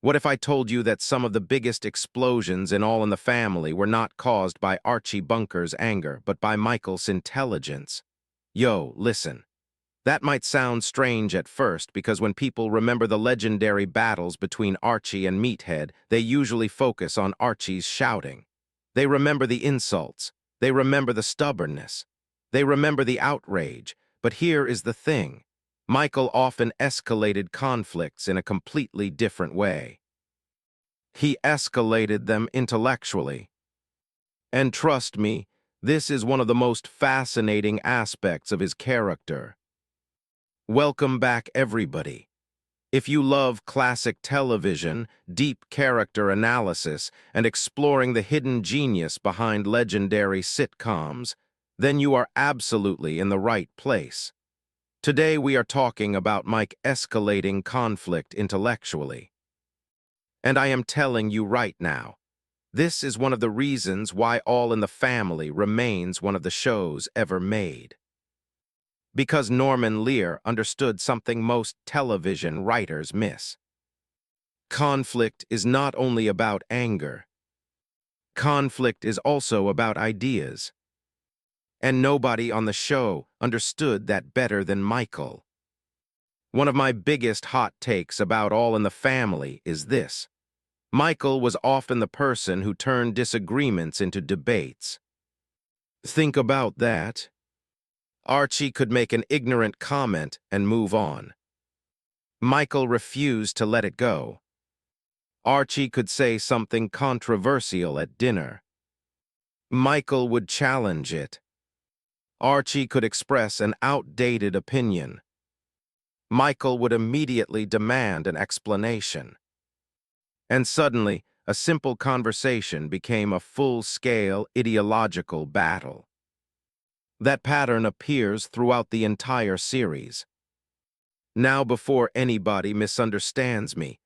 What if I told you that some of the biggest explosions in All in the Family were not caused by Archie Bunker's anger, but by Michael's intelligence? Yo, listen. That might sound strange at first because when people remember the legendary battles between Archie and Meathead, they usually focus on Archie's shouting. They remember the insults. They remember the stubbornness. They remember the outrage. But here is the thing. Michael often escalated conflicts in a completely different way. He escalated them intellectually. And trust me, this is one of the most fascinating aspects of his character. Welcome back, everybody. If you love classic television, deep character analysis, and exploring the hidden genius behind legendary sitcoms, then you are absolutely in the right place. Today we are talking about Mike escalating conflict intellectually. And I am telling you right now, this is one of the reasons why All in the Family remains one of the shows ever made. Because Norman Lear understood something most television writers miss. Conflict is not only about anger. Conflict is also about ideas. And nobody on the show understood that better than Michael. One of my biggest hot takes about All in the Family is this. Michael was often the person who turned disagreements into debates. Think about that. Archie could make an ignorant comment and move on. Michael refused to let it go. Archie could say something controversial at dinner. Michael would challenge it. Archie could express an outdated opinion. Michael would immediately demand an explanation. And suddenly, a simple conversation became a full-scale ideological battle. That pattern appears throughout the entire series. Now, before anybody misunderstands me,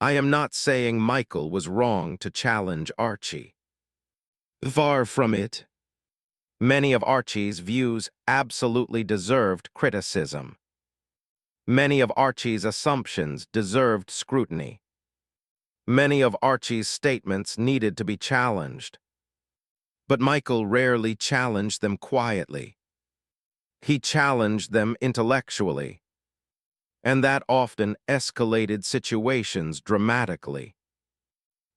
I am not saying Michael was wrong to challenge Archie. Far from it. Many of Archie's views absolutely deserved criticism. Many of Archie's assumptions deserved scrutiny. Many of Archie's statements needed to be challenged. But Michael rarely challenged them quietly. He challenged them intellectually. And that often escalated situations dramatically.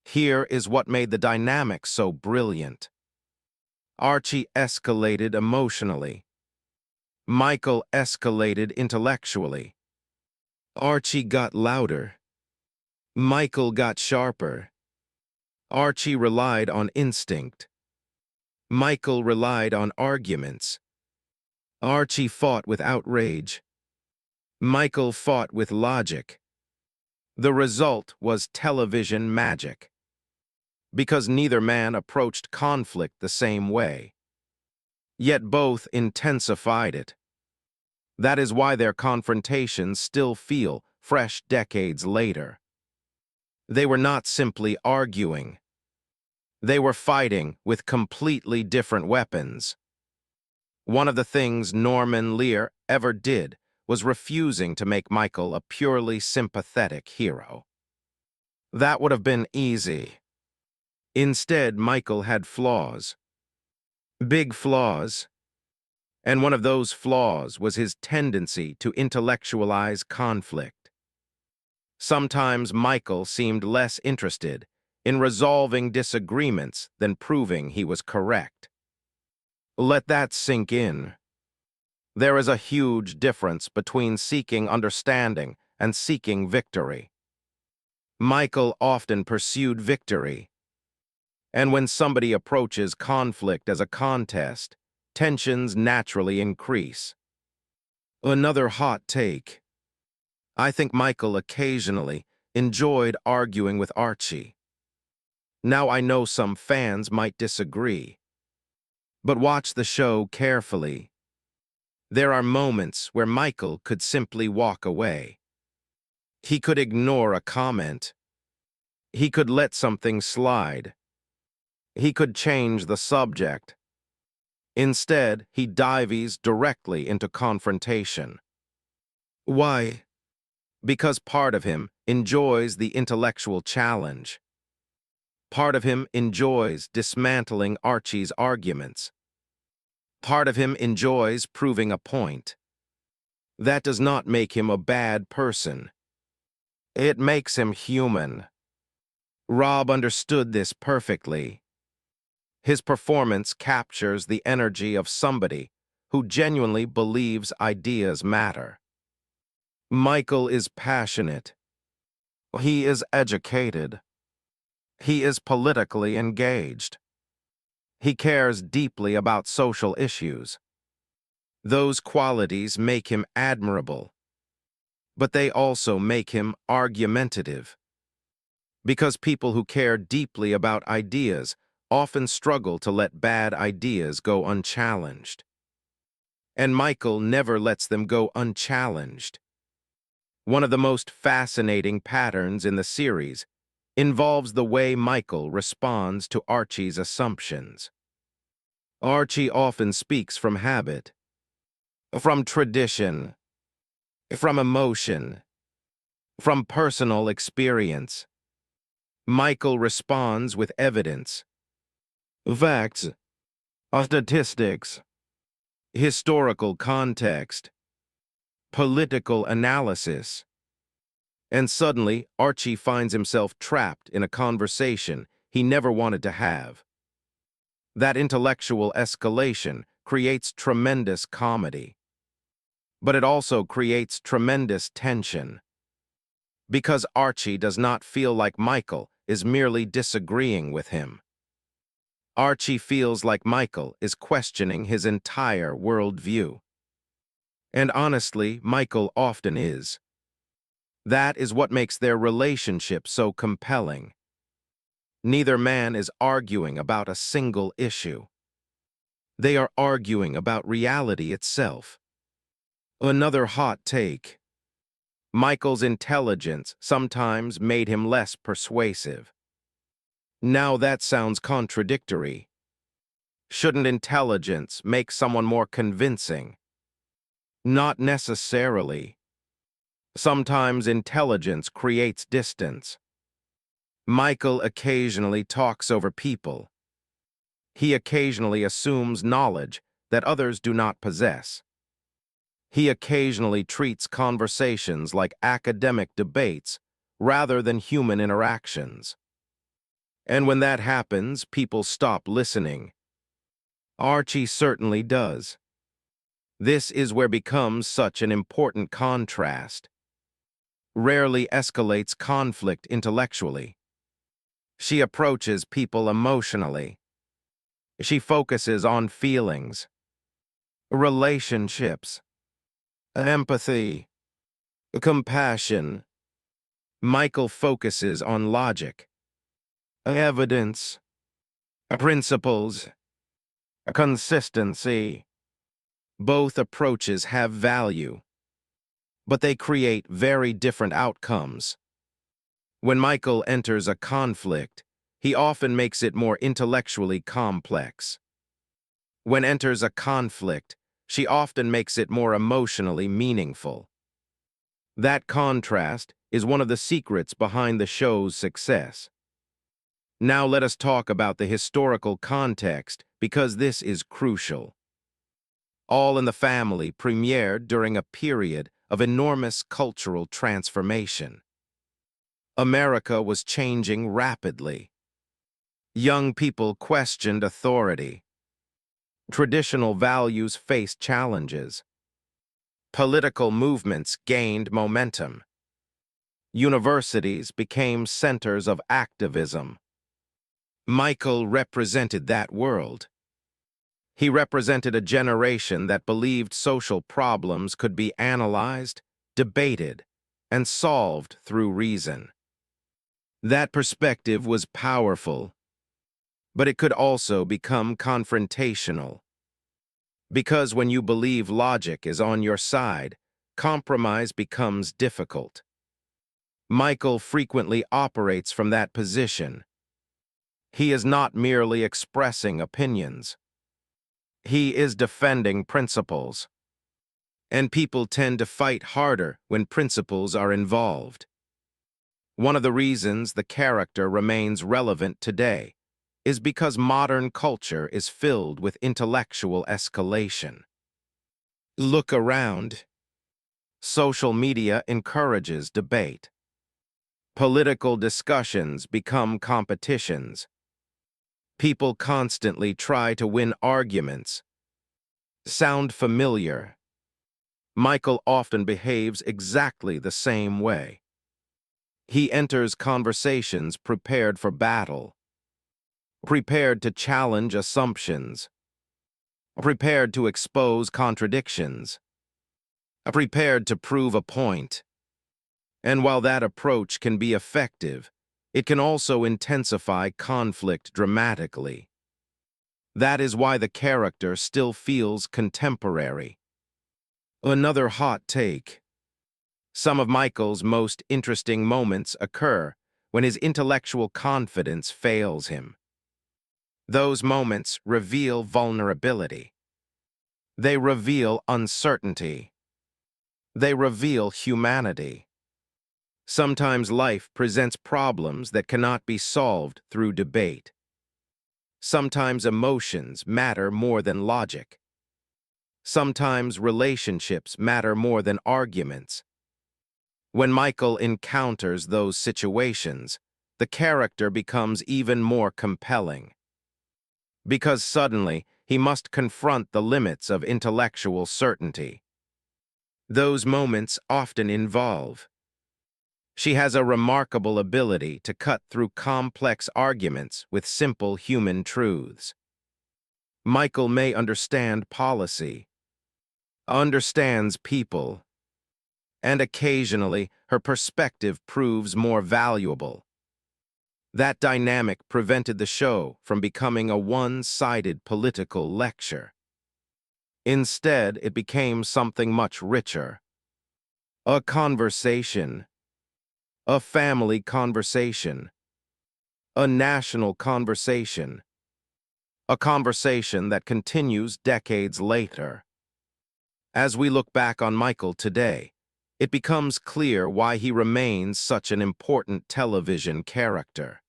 Here is what made the dynamic so brilliant. Archie escalated emotionally. Michael escalated intellectually. Archie got louder. Michael got sharper. Archie relied on instinct. Michael relied on arguments. Archie fought with outrage. Michael fought with logic. The result was television magic. Because neither man approached conflict the same way. Yet both intensified it. That is why their confrontations still feel fresh decades later. They were not simply arguing. They were fighting with completely different weapons. One of the things Norman Lear ever did was refusing to make Michael a purely sympathetic hero. That would have been easy. Instead, Michael had flaws. Big flaws. And one of those flaws was his tendency to intellectualize conflict. Sometimes Michael seemed less interested in resolving disagreements than proving he was correct. Let that sink in. There is a huge difference between seeking understanding and seeking victory. Michael often pursued victory. And when somebody approaches conflict as a contest, tensions naturally increase. Another hot take. I think Michael occasionally enjoyed arguing with Archie. Now I know some fans might disagree. But watch the show carefully. There are moments where Michael could simply walk away. He could ignore a comment. He could let something slide. He could change the subject. Instead, he dives directly into confrontation. Why? Because part of him enjoys the intellectual challenge. Part of him enjoys dismantling Archie's arguments. Part of him enjoys proving a point. That does not make him a bad person. It makes him human. Rob understood this perfectly. His performance captures the energy of somebody who genuinely believes ideas matter. Michael is passionate. He is educated. He is politically engaged. He cares deeply about social issues. Those qualities make him admirable, but they also make him argumentative. Because people who care deeply about ideas often struggle to let bad ideas go unchallenged. And Michael never lets them go unchallenged. One of the most fascinating patterns in the series involves the way Michael responds to Archie's assumptions. Archie often speaks from habit, from tradition, from emotion, from personal experience. Michael responds with evidence, facts, statistics, historical context, political analysis. And suddenly, Archie finds himself trapped in a conversation he never wanted to have. That intellectual escalation creates tremendous comedy. But it also creates tremendous tension. Because Archie does not feel like Michael is merely disagreeing with him. Archie feels like Michael is questioning his entire worldview. And honestly, Michael often is. That is what makes their relationship so compelling. Neither man is arguing about a single issue. They are arguing about reality itself. Another hot take. Michael's intelligence sometimes made him less persuasive. Now that sounds contradictory. Shouldn't intelligence make someone more convincing? Not necessarily. Sometimes intelligence creates distance. Michael occasionally talks over people. He occasionally assumes knowledge that others do not possess. He occasionally treats conversations like academic debates rather than human interactions. And when that happens, people stop listening. Archie certainly does. This is where becomes such an important contrast. Rarely escalates conflict intellectually. She approaches people emotionally. She focuses on feelings, relationships, empathy, compassion. Michael focuses on logic, evidence, principles, consistency. Both approaches have value, but they create very different outcomes. When Michael enters a conflict, he often makes it more intellectually complex. When enters a conflict, she often makes it more emotionally meaningful. That contrast is one of the secrets behind the show's success. Now let us talk about the historical context, because this is crucial. All in the Family premiered during a period of enormous cultural transformation. America was changing rapidly. Young people questioned authority. Traditional values faced challenges. Political movements gained momentum. Universities became centers of activism. Michael represented that world. He represented a generation that believed social problems could be analyzed, debated, and solved through reason. That perspective was powerful, but it could also become confrontational. Because when you believe logic is on your side, compromise becomes difficult. Michael frequently operates from that position. He is not merely expressing opinions. He is defending principles. and people tend to fight harder when principles are involved. One of the reasons the character remains relevant today is because modern culture is filled with intellectual escalation. Look around. Social media encourages debate. Political discussions become competitions. People constantly try to win arguments. Sound familiar? Michael often behaves exactly the same way. He enters conversations prepared for battle, prepared to challenge assumptions, prepared to expose contradictions, prepared to prove a point. And while that approach can be effective, it can also intensify conflict dramatically. That is why the character still feels contemporary. Another hot take. Some of Michael's most interesting moments occur when his intellectual confidence fails him. Those moments reveal vulnerability. They reveal uncertainty. They reveal humanity. Sometimes life presents problems that cannot be solved through debate. Sometimes emotions matter more than logic. Sometimes relationships matter more than arguments. When Michael encounters those situations, the character becomes even more compelling. Because suddenly, he must confront the limits of intellectual certainty. Those moments often involve. She has a remarkable ability to cut through complex arguments with simple human truths. Michael may understand policy, understands people, and occasionally her perspective proves more valuable. That dynamic prevented the show from becoming a one-sided political lecture. Instead, it became something much richer. A conversation, a family conversation, a national conversation, a conversation that continues decades later. As we look back on Michael today, it becomes clear why he remains such an important television character.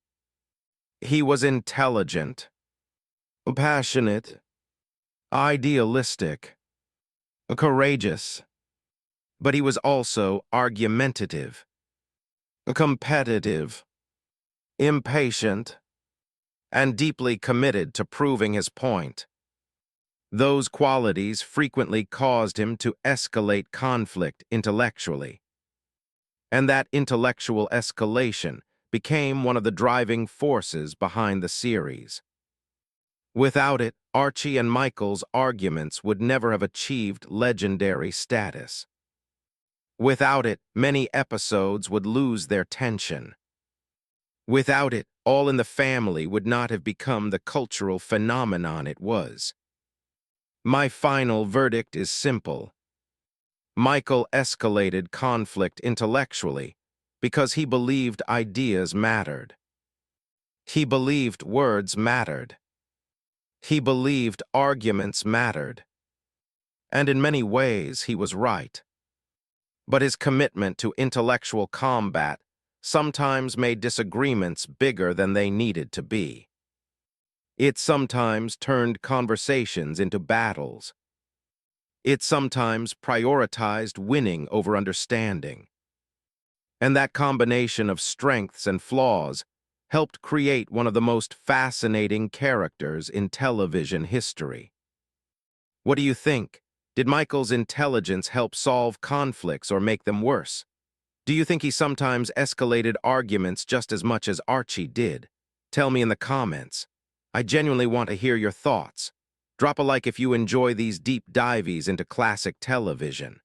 He was intelligent, passionate, idealistic, courageous, but he was also argumentative, competitive, impatient, and deeply committed to proving his point. Those qualities frequently caused him to escalate conflict intellectually. And that intellectual escalation became one of the driving forces behind the series. Without it, Archie and Michael's arguments would never have achieved legendary status. Without it, many episodes would lose their tension. Without it, All in the Family would not have become the cultural phenomenon it was. My final verdict is simple. Michael escalated conflict intellectually because he believed ideas mattered. He believed words mattered. He believed arguments mattered. And in many ways, he was right. But his commitment to intellectual combat sometimes made disagreements bigger than they needed to be. It sometimes turned conversations into battles. It sometimes prioritized winning over understanding. And that combination of strengths and flaws helped create one of the most fascinating characters in television history. What do you think? Did Michael's intelligence help solve conflicts or make them worse? Do you think he sometimes escalated arguments just as much as Archie did? Tell me in the comments. I genuinely want to hear your thoughts. Drop a like if you enjoy these deep dives into classic television.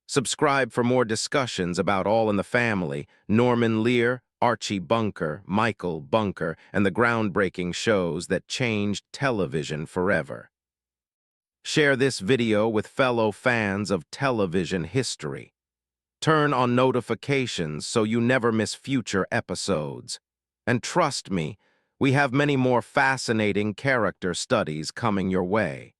Subscribe for more discussions about All in the Family, Norman Lear, Archie Bunker, Michael Bunker, and the groundbreaking shows that changed television forever. Share this video with fellow fans of television history. Turn on notifications so you never miss future episodes. And trust me, we have many more fascinating character studies coming your way.